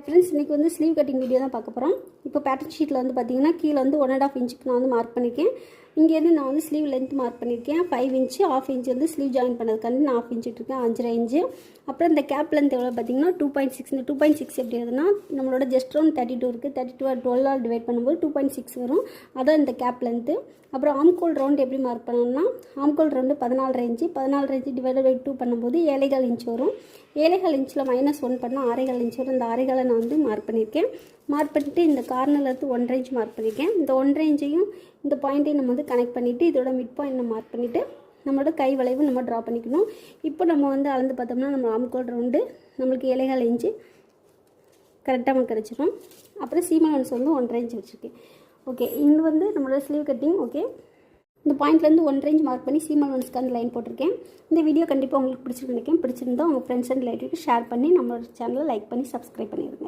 Friends இன்றைக்கி வந்து sleeve cutting video தான் பார்க்க போகிறோம். இப்போ பேட்டர்ன் ஷீட்டில் வந்து பார்த்தீங்கன்னா கீழே வந்து 1.5 இன்ச்சுக்கு நான் வந்து மார்க் பண்ணியிருக்கேன். இங்கேருந்து நான் வந்து ஸ்லீவ் லென்த் மார்க் பண்ணியிருக்கேன் 5 இன்ச்சு. 1/2 இன்ச் வந்து ஸ்லீவ் ஜாயின் பண்ணதுக்காண்டி நான் 1/2 இன்ச் இருக்கேன் 5.5 இன்ச்சு. அப்புறம் இந்த கேப் லென்த் எவ்வளோ பார்த்தீங்கன்னா 2.6. இந்த 2.6 எப்படி வருதுன்னா நம்மளோட ஜஸ்ட் ரவுண்ட் 32 இருக்குது. 32 12 டிவைட் பண்ணும்போது 2.6 வரும். அதான் இந்த கேப் லென்த்து. அப்புறம் ஆம்கோல் ரவுண்ட் எப்படி மார்க் பண்ணணும்னா ஆம்கோல் round 14.5 inch. 14.5 inch divide by 2 பண்ணும்போது 7.25 இன்ச் வரும். 7.25 இன்ச்சில் -1 பண்ணால் 6.25 இன்ச் வரும். இந்த 6.25 நான் வந்து மார்க் பண்ணியிருக்கேன். மார்க் பண்ணிவிட்டு இந்த கார்னர்லேருந்து 1.5 இன்ச் மார்க் பண்ணியிருக்கேன். இந்த 1.5 இன்ச்சையும் இந்த பாயிண்ட்டையும் நம்ம வந்து கனெக்ட் பண்ணிவிட்டு இதோட மிட் பாயிண்ட் மார்க் பண்ணிவிட்டு நம்மளோட கை வளைவு நம்ம ட்ரா பண்ணிக்கணும். இப்போ நம்ம வந்து அளந்து பார்த்தோம்னா நம்ம ஆம்கோல் ரவுண்டு நம்மளுக்கு 7.25 இன்ச்சு கரெக்டாக நமக்கு கிடச்சிரும். அப்புறம் சீம் அலவன்ஸ் வந்து 1.5 இன்ச் வச்சுருக்கேன். ஓகே, இது வந்து நம்மளோட ஸ்லீவ் கட்டிங். ஓகே, இந்த பாயிண்ட்லேருந்து 1.5 இன்ச் மார்க் பண்ணி சீம் அலவன்ஸ்க்கான லைன் போட்டிருக்கேன். இந்த வீடியோ கண்டிப்பாக உங்களுக்கு பிடிச்சிருக்கு நினைக்கிறேன். பிடிச்சிருந்தா உங்கள் ஃப்ரெண்ட்ஸ் அண்ட் ரிலேட்டிவ்க்கு ஷேர் பண்ணி நம்மளோட சேனலை லைக் பண்ணி சப்ஸ்கிரைப் பண்ணிடுங்க.